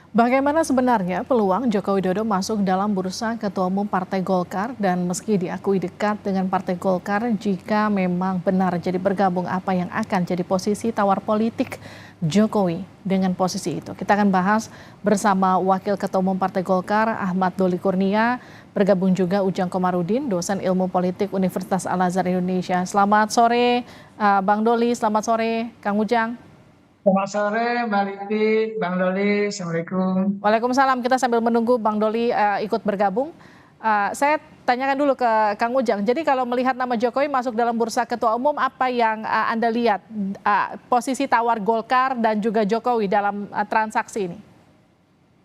Bagaimana sebenarnya peluang Joko Widodo masuk dalam bursa Ketua Umum Partai Golkar dan meski diakui dekat dengan Partai Golkar, jika memang benar jadi bergabung apa yang akan jadi posisi tawar politik Jokowi dengan posisi itu? Kita akan bahas bersama Wakil Ketua Umum Partai Golkar Ahmad Doli Kurnia, bergabung juga Ujang Komarudin, dosen ilmu politik Universitas Al-Azhar Indonesia. Selamat sore Bang Doli, selamat sore Kang Ujang. Selamat sore Mbak Livi, Bang Doli, Assalamualaikum. Waalaikumsalam. Kita sambil menunggu Bang Doli ikut bergabung. Saya tanyakan dulu ke Kang Ujang. Jadi kalau melihat nama Jokowi masuk dalam bursa ketua umum, apa yang Anda lihat posisi tawar Golkar dan juga Jokowi dalam transaksi ini?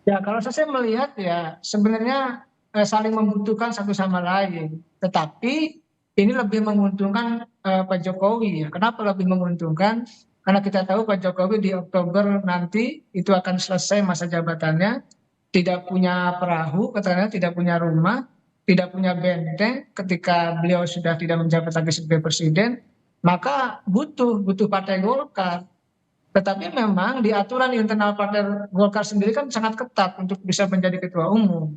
Ya kalau saya melihat ya sebenarnya saling membutuhkan satu sama lain. Tetapi ini lebih menguntungkan Pak Jokowi ya. Kenapa lebih menguntungkan? Karena kita tahu Pak Jokowi di Oktober nanti itu akan selesai masa jabatannya, tidak punya perahu, katanya tidak punya rumah, tidak punya benteng ketika beliau sudah tidak menjabat lagi sebagai presiden, maka butuh Partai Golkar. Tetapi memang di aturan internal Partai Golkar sendiri kan sangat ketat untuk bisa menjadi ketua umum.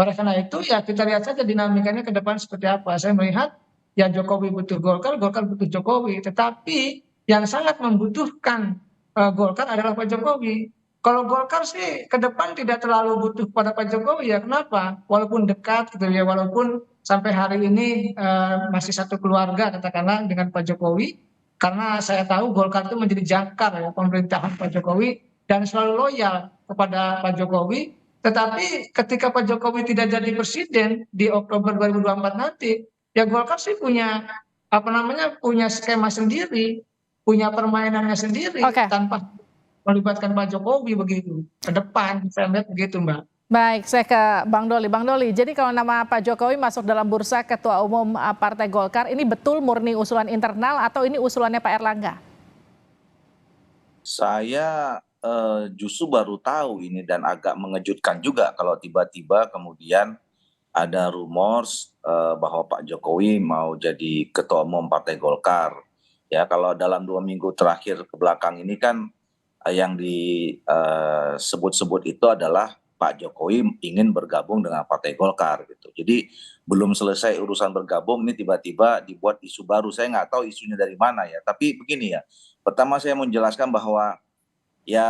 Oleh karena itu ya kita lihat saja dinamikanya ke depan seperti apa. Saya melihat ya Jokowi butuh Golkar, Golkar butuh Jokowi. Tetapi yang sangat membutuhkan Golkar adalah Pak Jokowi. Kalau Golkar sih ke depan tidak terlalu butuh pada Pak Jokowi ya. Kenapa? Walaupun dekat gitu ya, walaupun sampai hari ini masih satu keluarga katakanlah dengan Pak Jokowi. Karena saya tahu Golkar itu menjadi jangkar ya pemerintahan Pak Jokowi dan selalu loyal kepada Pak Jokowi. Tetapi ketika Pak Jokowi tidak jadi presiden di Oktober 2024 nanti, ya Golkar sih punya apa namanya punya skema sendiri, punya permainannya sendiri Oke, tanpa melibatkan Pak Jokowi begitu. Ke depan saya lihat begitu, Mbak. baik, saya ke Bang Doli. Bang Doli, jadi kalau nama Pak Jokowi masuk dalam bursa ketua umum Partai Golkar, ini betul murni usulan internal atau ini usulannya Pak Erlangga? Saya justru baru tahu ini dan agak mengejutkan juga kalau tiba-tiba kemudian ada rumors bahwa Pak Jokowi mau jadi ketua umum Partai Golkar. Ya, kalau dalam 2 minggu terakhir ke belakang ini kan yang disebut-sebut itu adalah Pak Jokowi ingin bergabung dengan Partai Golkar gitu. Jadi belum selesai urusan bergabung ini tiba-tiba dibuat isu baru. Saya nggak tahu isunya dari mana ya. Tapi begini ya, pertama saya menjelaskan bahwa ya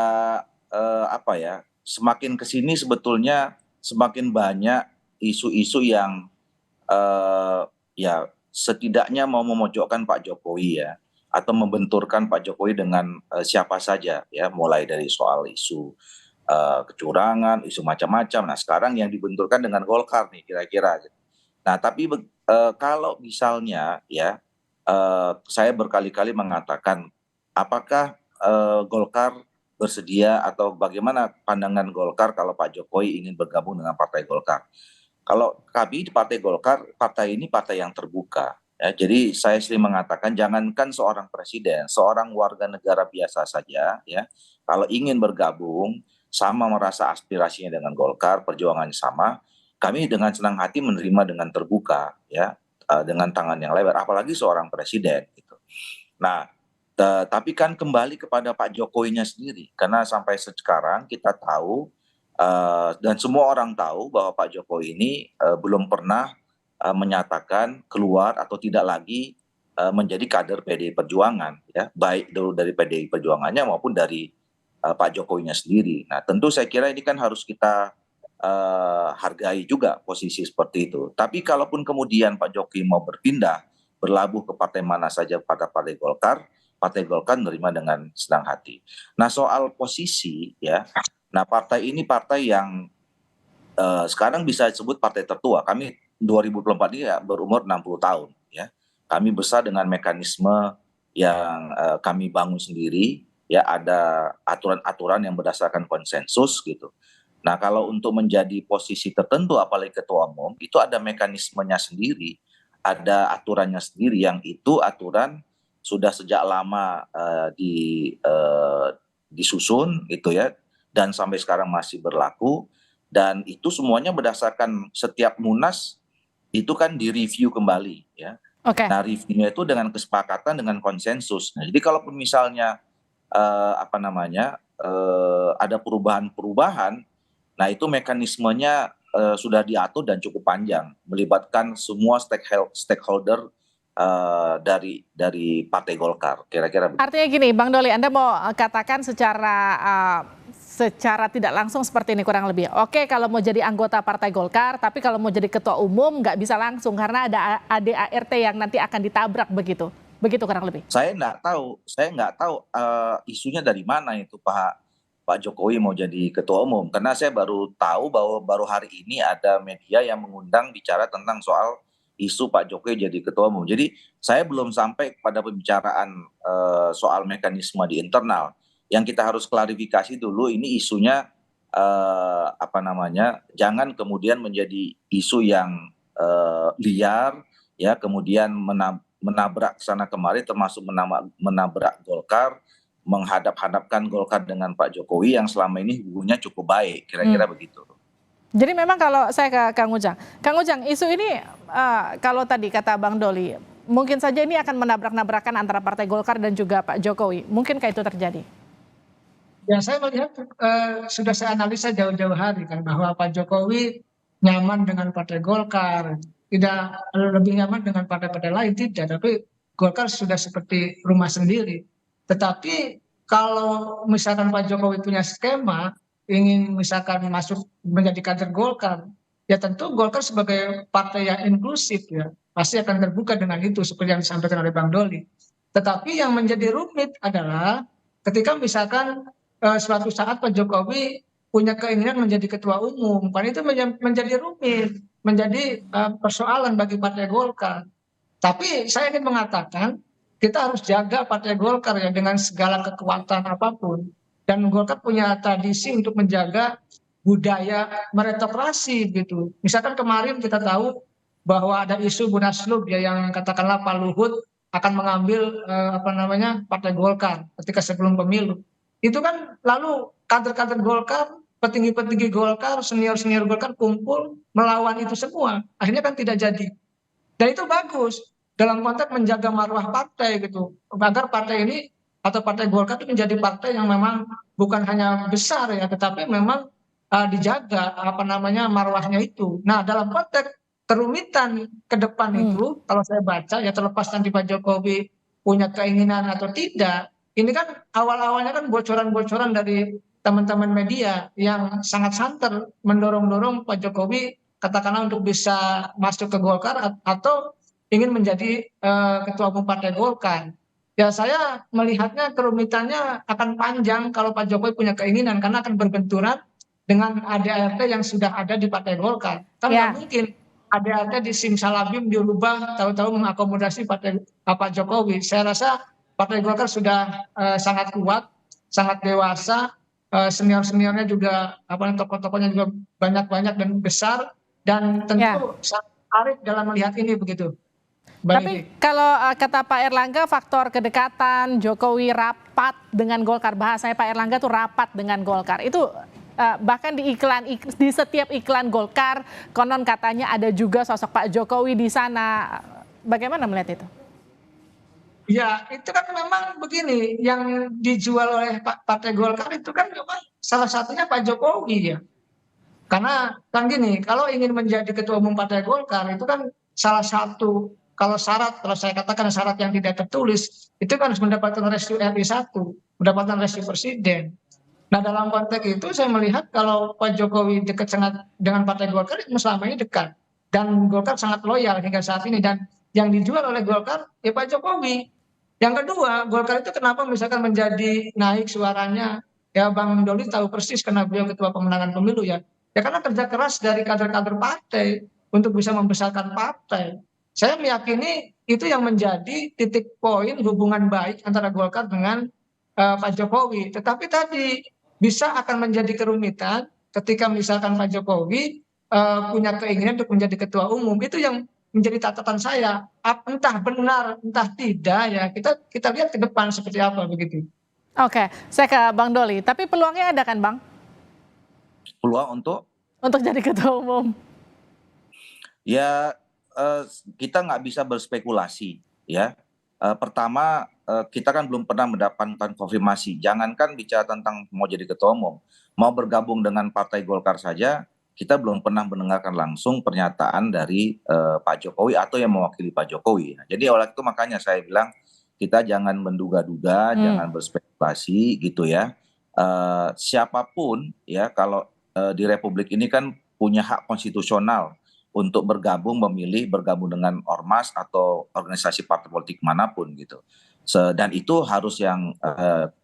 apa ya, semakin kesini sebetulnya semakin banyak isu-isu yang ya setidaknya mau memojokkan Pak Jokowi ya, atau membenturkan Pak Jokowi dengan siapa saja ya, mulai dari soal isu kecurangan, isu macam-macam. Nah sekarang yang dibenturkan dengan Golkar nih kira-kira. Nah tapi kalau misalnya ya, saya berkali-kali mengatakan apakah Golkar bersedia atau bagaimana pandangan Golkar kalau Pak Jokowi ingin bergabung dengan Partai Golkar. Kalau kami di Partai Golkar, partai ini partai yang terbuka. Ya, jadi saya sering mengatakan jangankan seorang presiden, seorang warga negara biasa saja ya, kalau ingin bergabung sama merasa aspirasinya dengan Golkar, perjuangannya sama, kami dengan senang hati menerima dengan terbuka ya, dengan tangan yang lebar, apalagi seorang presiden gitu. Nah, tapi kan kembali kepada Pak Jokowinya sendiri, karena sampai sekarang kita tahu dan semua orang tahu bahwa Pak Jokowi ini belum pernah menyatakan keluar atau tidak lagi menjadi kader PDI Perjuangan ya, baik dulu dari PDI Perjuangannya maupun dari Pak Jokowinya sendiri. Nah, tentu saya kira ini kan harus kita hargai juga posisi seperti itu. Tapi kalaupun kemudian Pak Jokowi mau berpindah, berlabuh ke partai mana saja pada Partai Golkar menerima dengan senang hati. Nah, soal posisi ya, nah partai ini partai yang sekarang bisa disebut partai tertua. Kami 2024 ini ya berumur 60 tahun ya. Kami besar dengan mekanisme yang kami bangun sendiri ya, ada aturan-aturan yang berdasarkan konsensus gitu. Nah, kalau untuk menjadi posisi tertentu apalagi ketua umum itu ada mekanismenya sendiri, ada aturannya sendiri yang itu aturan sudah sejak lama disusun gitu ya, dan sampai sekarang masih berlaku, dan itu semuanya berdasarkan setiap munas itu kan direview kembali ya. Oke. Nah reviewnya itu dengan kesepakatan dengan konsensus. Nah, jadi kalaupun misalnya apa namanya ada perubahan-perubahan, nah itu mekanismenya sudah diatur dan cukup panjang, melibatkan semua stakeholder dari Partai Golkar, kira-kira begitu. Artinya gini, Bang Doli, Anda mau katakan secara tidak langsung seperti ini kurang lebih. Oke, kalau mau jadi anggota Partai Golkar, tapi kalau mau jadi ketua umum nggak bisa langsung karena ada ADART yang nanti akan ditabrak begitu. Begitu kurang lebih. Saya nggak tahu isunya dari mana itu Pak Jokowi mau jadi ketua umum, karena saya baru tahu bahwa baru hari ini ada media yang mengundang bicara tentang soal isu Pak Jokowi jadi ketua umum. Jadi saya belum sampai pada pembicaraan soal mekanisme di internal. Yang kita harus klarifikasi dulu, ini isunya jangan kemudian menjadi isu yang liar, ya, kemudian menabrak sana kemari, termasuk menabrak Golkar, menghadap-hadapkan Golkar dengan Pak Jokowi yang selama ini hubungannya cukup baik, kira-kira begitu. Jadi memang kalau saya ke Kang Ujang, isu ini kalau tadi kata Bang Doli, mungkin saja ini akan menabrak-nabrakan antara Partai Golkar dan juga Pak Jokowi. Mungkinkah itu terjadi? Ya saya melihat sudah saya analisa jauh-jauh hari kan bahwa Pak Jokowi nyaman dengan Partai Golkar, tidak lebih nyaman dengan partai-partai lain tidak, tapi Golkar sudah seperti rumah sendiri. Tetapi kalau misalkan Pak Jokowi punya skema ingin misalkan masuk menjadi kader Golkar, ya tentu Golkar sebagai partai yang inklusif ya pasti akan terbuka dengan itu seperti yang disampaikan oleh Bang Doli. Tetapi yang menjadi rumit adalah ketika misalkan suatu saat Pak Jokowi punya keinginan menjadi ketua umum, kan itu menjadi rumit, menjadi persoalan bagi Partai Golkar. Tapi saya ingin mengatakan kita harus jaga Partai Golkar ya dengan segala kekuatan apapun. Dan Golkar punya tradisi untuk menjaga budaya meritokrasi gitu. Misalkan kemarin kita tahu bahwa ada isu Munaslup ya yang katakanlah Pak Luhut akan mengambil Partai Golkar ketika sebelum pemilu. Itu kan lalu kader-kader Golkar, petinggi-petinggi Golkar, senior-senior Golkar kumpul melawan itu semua. Akhirnya kan tidak jadi. Dan itu bagus dalam konteks menjaga marwah partai gitu. Agar partai ini atau Partai Golkar itu menjadi partai yang memang bukan hanya besar ya, tetapi memang dijaga marwahnya itu. Nah, dalam konteks kerumitan ke depan itu, kalau saya baca ya terlepas nanti Pak Jokowi punya keinginan atau tidak, ini kan awal-awalnya kan bocoran-bocoran dari teman-teman media yang sangat santer mendorong-dorong Pak Jokowi katakanlah untuk bisa masuk ke Golkar atau ingin menjadi ketua umum Partai Golkar. Ya saya melihatnya kerumitannya akan panjang kalau Pak Jokowi punya keinginan karena akan berbenturan dengan ADART yang sudah ada di Partai Golkar. Kan nggak mungkin ADART di simsalabim dirubah tahu-tahu mengakomodasi Pak Jokowi. Saya rasa Partai Golkar sudah sangat kuat, sangat dewasa, senior-seniornya juga tokoh-tokohnya juga banyak-banyak dan besar, dan tentu sangat arif dalam melihat ini begitu. Tapi kalau kata Pak Erlangga faktor kedekatan Jokowi rapat dengan Golkar, bahasanya Pak Erlangga tuh rapat dengan Golkar, itu bahkan di setiap iklan Golkar konon katanya ada juga sosok Pak Jokowi di sana. Bagaimana melihat itu? Ya, itu kan memang begini, yang dijual oleh Partai Golkar itu kan memang salah satunya Pak Jokowi ya. Karena kan gini, kalau ingin menjadi ketua umum Partai Golkar itu kan salah satu, kalau saya katakan syarat yang tidak tertulis, itu kan harus mendapatkan restu RI 1, mendapatkan restu presiden. Nah dalam konteks itu saya melihat kalau Pak Jokowi dekat sangat dengan Partai Golkar, selama ini dekat. Dan Golkar sangat loyal hingga saat ini. Dan yang dijual oleh Golkar ya Pak Jokowi. Yang kedua, Golkar itu kenapa misalkan menjadi naik suaranya, ya Bang Doli tahu persis karena beliau ketua pemenangan pemilu ya. Ya karena kerja keras dari kader-kader partai untuk bisa membesarkan partai. Saya meyakini itu yang menjadi titik poin hubungan baik antara Golkar dengan Pak Jokowi. Tetapi tadi bisa akan menjadi kerumitan ketika misalkan Pak Jokowi punya keinginan untuk menjadi ketua umum. Itu yang menjadi catatan saya, entah benar entah tidak ya, kita lihat ke depan seperti apa begitu. Oke, saya ke Bang Doli, tapi peluangnya ada kan Bang? Peluang untuk jadi ketua umum? Ya kita nggak bisa berspekulasi ya. Pertama kita kan belum pernah mendapatkan konfirmasi. Jangankan bicara tentang mau jadi ketua umum, mau bergabung dengan Partai Golkar saja, kita belum pernah mendengarkan langsung pernyataan dari Pak Jokowi atau yang mewakili Pak Jokowi. Nah, jadi oleh itu makanya saya bilang kita jangan menduga-duga, jangan berspekulasi gitu ya. Siapapun ya kalau di Republik ini kan punya hak konstitusional untuk bergabung memilih bergabung dengan ormas atau organisasi partai politik manapun gitu. Dan itu harus yang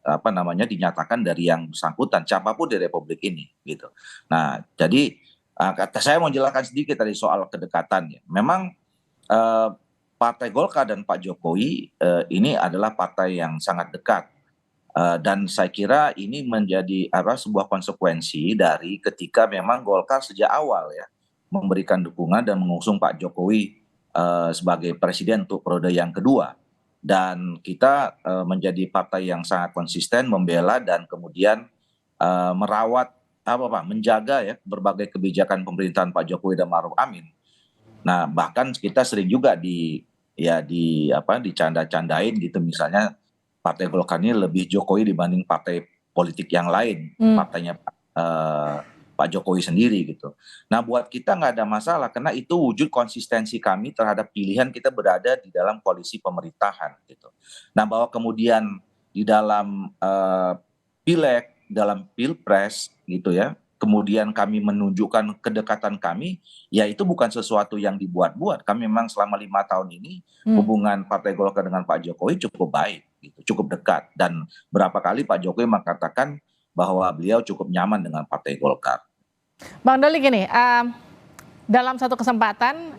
apa namanya dinyatakan dari yang bersangkutan siapapun di Republik ini gitu. Nah, jadi kata saya mau jelaskan sedikit tadi soal kedekatan ya. Memang Partai Golkar dan Pak Jokowi ini adalah partai yang sangat dekat. Dan saya kira ini menjadi sebuah konsekuensi dari ketika memang Golkar sejak awal ya memberikan dukungan dan mengusung Pak Jokowi sebagai presiden untuk periode yang kedua. Dan kita menjadi partai yang sangat konsisten membela dan kemudian merawat menjaga ya berbagai kebijakan pemerintahan Pak Jokowi dan Maruf Amin. Nah, bahkan kita sering juga dicanda-candain gitu, misalnya Partai Golkar ini lebih Jokowi dibanding partai politik yang lain, partainya Pak Jokowi sendiri gitu. Nah, buat kita nggak ada masalah karena itu wujud konsistensi kami terhadap pilihan kita berada di dalam koalisi pemerintahan gitu. Nah, bahwa kemudian di dalam pileg, dalam pilpres gitu ya, kemudian kami menunjukkan kedekatan kami, ya itu bukan sesuatu yang dibuat-buat. Kami memang selama 5 tahun ini hubungan Partai Golkar dengan Pak Jokowi cukup baik, gitu, cukup dekat. Dan berapa kali Pak Jokowi mengatakan bahwa beliau cukup nyaman dengan Partai Golkar. Bang Doli gini, dalam satu kesempatan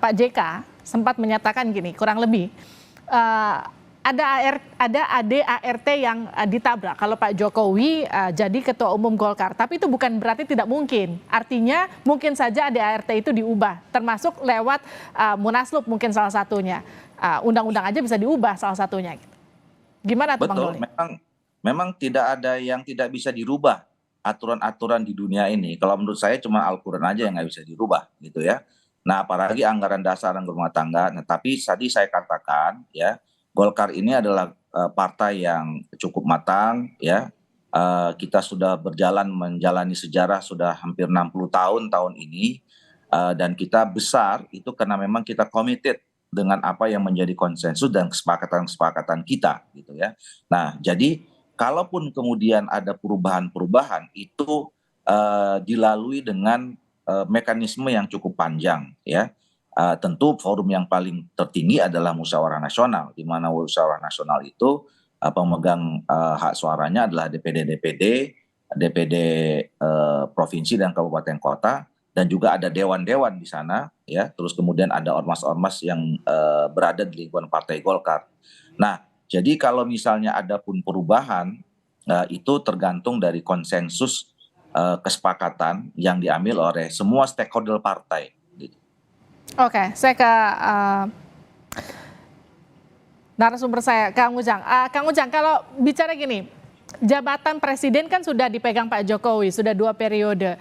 Pak JK sempat menyatakan gini, kurang lebih ada ADART yang ditabrak kalau Pak Jokowi jadi ketua umum Golkar. Tapi itu bukan berarti tidak mungkin. Artinya mungkin saja ADART itu diubah, termasuk lewat Munaslup mungkin salah satunya. Undang-undang aja bisa diubah salah satunya. Gimana tuh Bang Doli? Memang tidak ada yang tidak bisa dirubah aturan-aturan di dunia ini. Kalau menurut saya cuma Al-Quran aja yang nggak bisa dirubah gitu ya. Nah, apalagi anggaran dasar dan rumah tangga. Nah, tapi tadi saya katakan ya, Golkar ini adalah partai yang cukup matang ya. Kita sudah berjalan menjalani sejarah sudah hampir 60 tahun ini, dan kita besar itu karena memang kita committed dengan apa yang menjadi konsensus dan kesepakatan kita gitu ya. Nah, jadi kalaupun kemudian ada perubahan-perubahan itu dilalui dengan mekanisme yang cukup panjang ya. Tentu forum yang paling tertinggi adalah Musyawarah Nasional, di mana Musyawarah Nasional itu pemegang hak suaranya adalah DPD provinsi dan kabupaten kota, dan juga ada dewan-dewan di sana ya. Terus kemudian ada ormas-ormas yang berada di lingkungan Partai Golkar. Nah, jadi kalau misalnya ada pun perubahan itu tergantung dari konsensus kesepakatan yang diambil oleh semua stakeholder partai. Oke, saya ke narasumber saya, Kang Ujang. Kang Ujang, kalau bicara gini, jabatan presiden kan sudah dipegang Pak Jokowi, sudah 2 periode.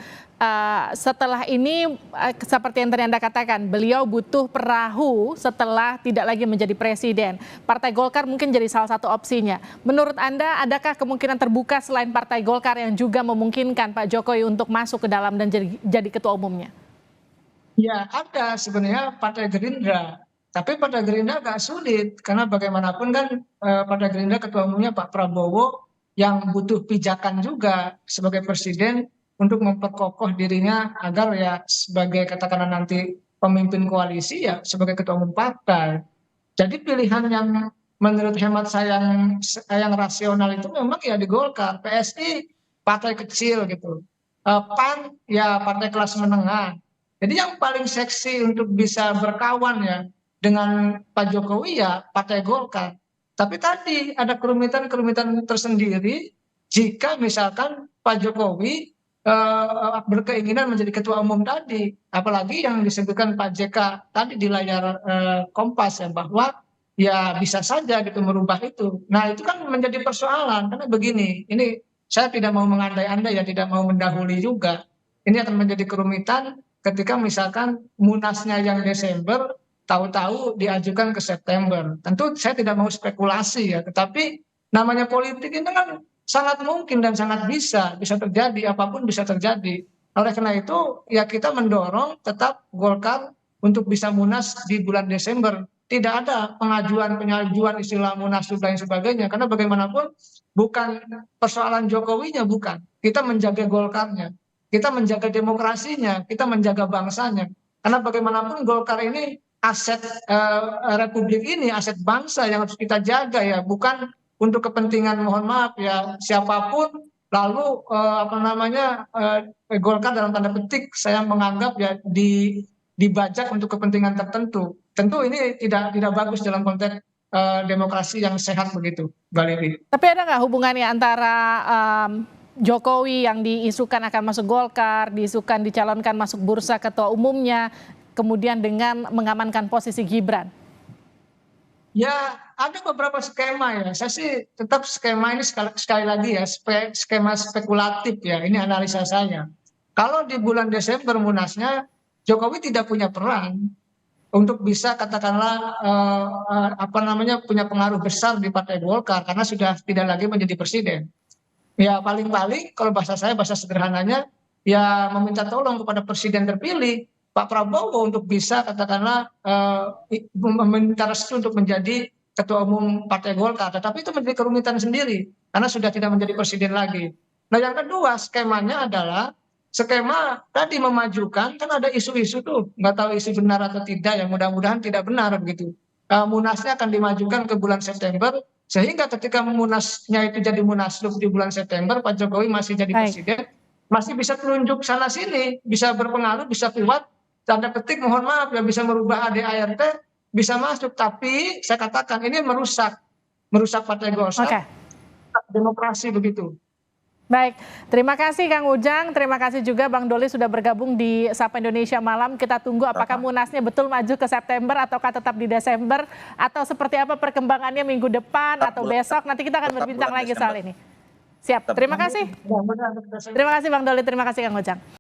Setelah ini, seperti yang tadi Anda katakan, beliau butuh perahu setelah tidak lagi menjadi presiden. Partai Golkar mungkin jadi salah satu opsinya. Menurut Anda, adakah kemungkinan terbuka selain Partai Golkar yang juga memungkinkan Pak Jokowi untuk masuk ke dalam dan jadi ketua umumnya? Ya ada sebenarnya Partai Gerindra, tapi Partai Gerindra agak sulit karena bagaimanapun kan Partai Gerindra ketua umumnya Pak Prabowo yang butuh pijakan juga sebagai presiden untuk memperkokoh dirinya agar ya sebagai katakanlah nanti pemimpin koalisi ya sebagai ketua umum partai. Jadi pilihan yang menurut hemat saya yang rasional itu memang ya di Golkar. PSI partai kecil gitu, PAN ya partai kelas menengah. Jadi yang paling seksi untuk bisa berkawan ya dengan Pak Jokowi ya Partai Golkar. Tapi tadi ada kerumitan-kerumitan tersendiri jika misalkan Pak Jokowi berkeinginan menjadi ketua umum tadi. Apalagi yang disebutkan Pak JK tadi di layar Kompas ya, bahwa ya bisa saja gitu merubah itu. Nah itu kan menjadi persoalan karena begini, ini saya tidak mau mengandai-andai ya, tidak mau mendahului juga. Ini akan menjadi kerumitan ketika misalkan munasnya yang Desember tahu-tahu diajukan ke September. Tentu saya tidak mau spekulasi ya, tetapi namanya politik ini kan sangat mungkin dan sangat bisa terjadi, apapun bisa terjadi. Oleh karena itu ya kita mendorong tetap Golkar untuk bisa munas di bulan Desember. Tidak ada pengajuan istilah munaslup dan sebagainya, karena bagaimanapun bukan persoalan Jokowinya, bukan. Kita menjaga Golkarnya, kita menjaga demokrasinya, kita menjaga bangsanya. Karena bagaimanapun Golkar ini aset Republik ini, aset bangsa yang harus kita jaga ya, bukan untuk kepentingan, mohon maaf ya, siapapun. Lalu Golkar dalam tanda petik saya menganggap ya dibajak untuk kepentingan tertentu. Tentu ini tidak bagus dalam konteks demokrasi yang sehat begitu, Mbak Lili. Tapi ada nggak hubungannya antara Jokowi yang diisukan akan masuk Golkar, diisukan dicalonkan masuk bursa ketua umumnya, kemudian dengan mengamankan posisi Gibran? Ya, ada beberapa skema ya. Saya sih tetap skema ini sekali lagi ya, skema spekulatif ya. Ini analisa saya. Kalau di bulan Desember munasnya, Jokowi tidak punya peran untuk bisa katakanlah punya pengaruh besar di Partai Golkar karena sudah tidak lagi menjadi presiden. Ya paling-paling kalau bahasa saya, bahasa sederhananya, ya meminta tolong kepada presiden terpilih Pak Prabowo untuk bisa katakanlah meminta restu untuk menjadi ketua umum Partai Golkar. Tetapi itu menjadi kerumitan sendiri karena sudah tidak menjadi presiden lagi. Nah yang kedua skemanya adalah skema tadi memajukan, kan ada isu-isu tuh, nggak tahu isu benar atau tidak, yang mudah-mudahan tidak benar begitu. Munasnya akan dimajukan ke bulan September, sehingga ketika munasnya itu jadi munaslup di bulan September, Pak Jokowi masih jadi presiden, masih bisa tunjuk sana sini, bisa berpengaruh, bisa kuat, tanda petik mohon maaf ya, bisa merubah ADART, bisa masuk. Tapi saya katakan ini merusak Partai Golkar, demokrasi begitu. Baik, terima kasih Kang Ujang, terima kasih juga Bang Doli sudah bergabung di Sapa Indonesia Malam. Kita tunggu apakah munasnya betul maju ke September ataukah tetap di Desember, atau seperti apa perkembangannya minggu depan atau besok. Nanti kita akan berbincang lagi soal ini. Siap, terima kasih. Terima kasih Bang Doli, terima kasih Kang Ujang.